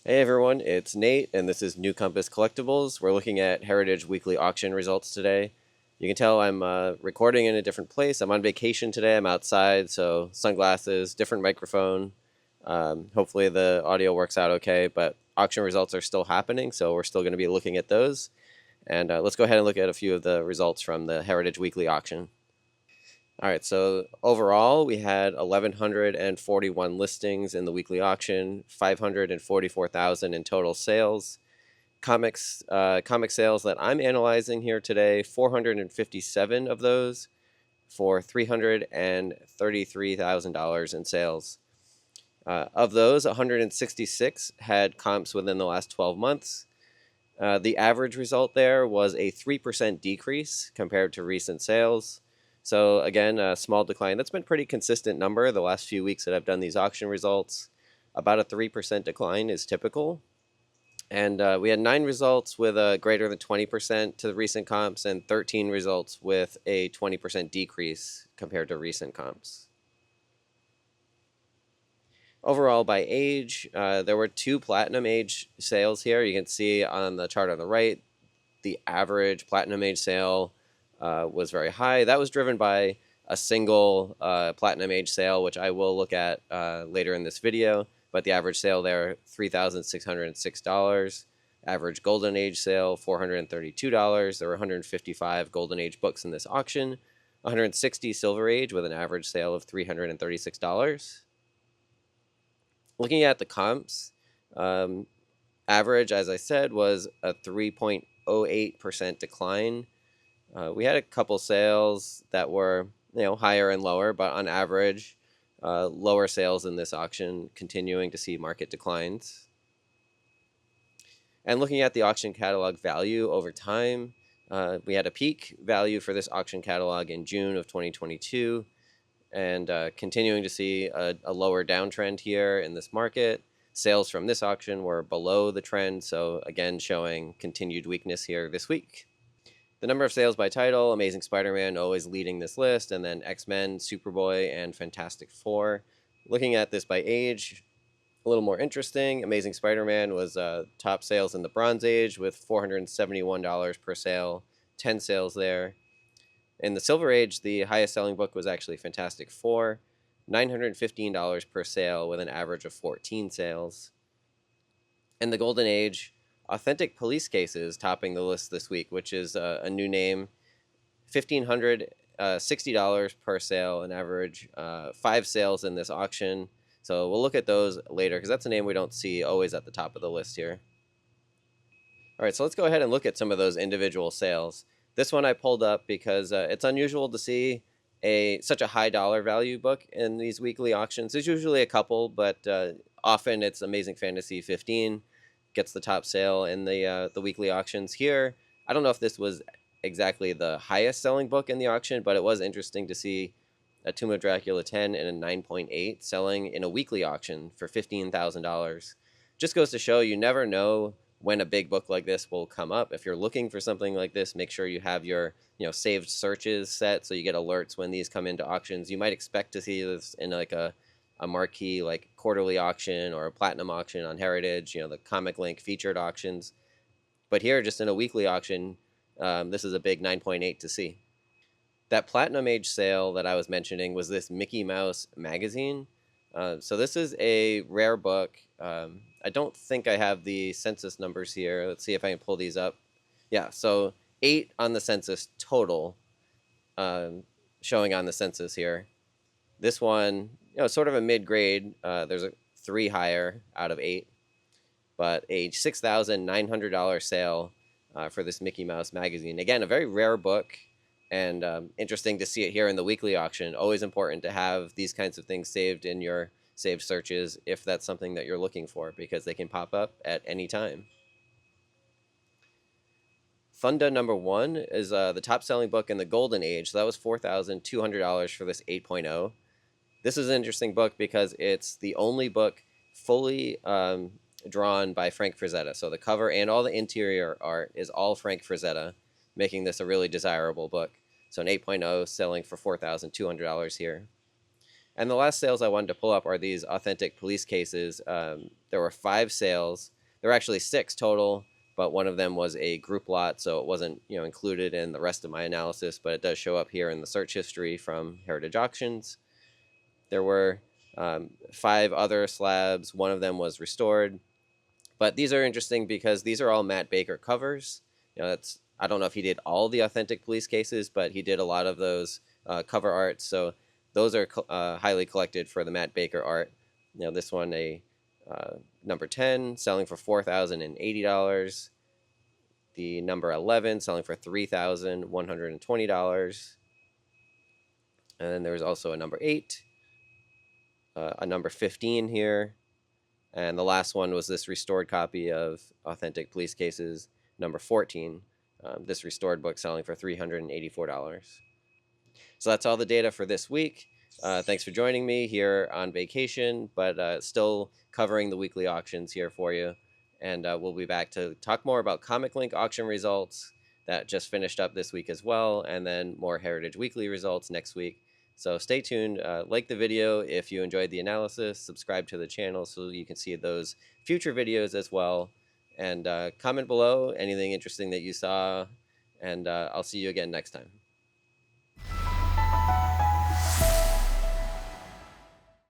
Hey everyone, it's Nate, and this is New Compass Collectibles. We're looking at Heritage Weekly Auction results today. You can tell I'm recording in a different place. I'm on vacation today. I'm outside, so sunglasses, different microphone. Hopefully the audio works out okay, but auction results are still happening, so we're still going to be looking at those. And let's go ahead and look at a few of the results from the Heritage Weekly Auction. All right, so overall, we had 1,141 listings in the weekly auction, 544,000 in total sales. Comic sales that I'm analyzing here today, 457 of those for $333,000 in sales. Of those, 166 had comps within the last 12 months. The average result there was a 3% decrease compared to recent sales. So again, a small decline. That's been a pretty consistent number the last few weeks that I've done these auction results. About a 3% decline is typical. And we had 9 results with a greater than 20% to the recent comps and 13 results with a 20% decrease compared to recent comps. Overall, by age, there were 2 platinum age sales here. You can see on the chart on the right, the average platinum age sale was very high. That was driven by a single platinum age sale, which I will look at later in this video. But the average sale there, $3,606. Average golden age sale, $432. There were 155 golden age books in this auction. 160 silver age with an average sale of $336. Looking at the comps, average, as I said, was a 3.08% decline. We had a couple sales that were higher and lower, but on average, lower sales in this auction, continuing to see market declines. And looking at the auction catalog value over time, we had a peak value for this auction catalog in June of 2022, and continuing to see a lower downtrend here in this market. Sales from this auction were below the trend, so again showing continued weakness here this week. The number of sales by title, Amazing Spider-Man always leading this list, and then X-Men, Superboy, and Fantastic Four. Looking at this by age, a little more interesting. Amazing Spider-Man was top sales in the Bronze Age with $471 per sale, 10 sales there. In the Silver Age, the highest selling book was actually Fantastic Four, $915 per sale with an average of 14 sales. In the Golden Age, Authentic Police Cases topping the list this week, which is a new name, $1,560 per sale, an average 5 sales in this auction. So we'll look at those later because that's a name we don't see always at the top of the list here. All right, so let's go ahead and look at some of those individual sales. This one I pulled up because it's unusual to see such a high dollar value book in these weekly auctions. There's usually a couple, but often it's Amazing Fantasy 15 gets the top sale in the weekly auctions. Here, I don't know if this was exactly the highest selling book in the auction, but it was interesting to see a Tomb of Dracula 10 and a 9.8 selling in a weekly auction for $15,000. Just goes to show you never know when a big book like this will come up. If you're looking for something like this, make sure you have your saved searches set so you get alerts when these come into auctions. You might expect to see this in like a marquee like quarterly auction or a platinum auction on Heritage, the Comic Link featured auctions. But here, just in a weekly auction, this is a big 9.8 to see. That platinum age sale that I was mentioning was this Mickey Mouse magazine. So this is a rare book. I don't think I have the census numbers here. Let's see if I can pull these up. Yeah, so 8 on the census total, showing on the census here. This one, sort of a mid-grade. There's a 3 higher out of 8, but a $6,900 sale for this Mickey Mouse magazine. Again, a very rare book, and interesting to see it here in the weekly auction. Always important to have these kinds of things saved in your saved searches if that's something that you're looking for, because they can pop up at any time. Funda number 1 is the top selling book in the Golden Age. So that was $4,200 for this 8.0. This is an interesting book because it's the only book fully drawn by Frank Frazetta. So the cover and all the interior art is all Frank Frazetta, making this a really desirable book. So an 8.0 selling for $4,200 here. And the last sales I wanted to pull up are these authentic police cases. There were 5 sales. There were actually 6 total, but one of them was a group lot, so it wasn't included in the rest of my analysis, but it does show up here in the search history from Heritage Auctions. There were 5 other slabs. One of them was restored. But these are interesting because these are all Matt Baker covers. That's, I don't know if he did all the authentic police cases, but he did a lot of those cover art. So those are highly collected for the Matt Baker art. This one, a number 10, selling for $4,080. The number 11, selling for $3,120. And then there's also a number 8, a number 15 here. And the last one was this restored copy of Authentic Police Cases, number 14. This restored book selling for $384. So that's all the data for this week. Thanks for joining me here on vacation, but still covering the weekly auctions here for you. And we'll be back to talk more about Comic Link auction results that just finished up this week as well, and then more Heritage Weekly results next week. So stay tuned, like the video if you enjoyed the analysis, subscribe to the channel so you can see those future videos as well, and comment below anything interesting that you saw, and I'll see you again next time.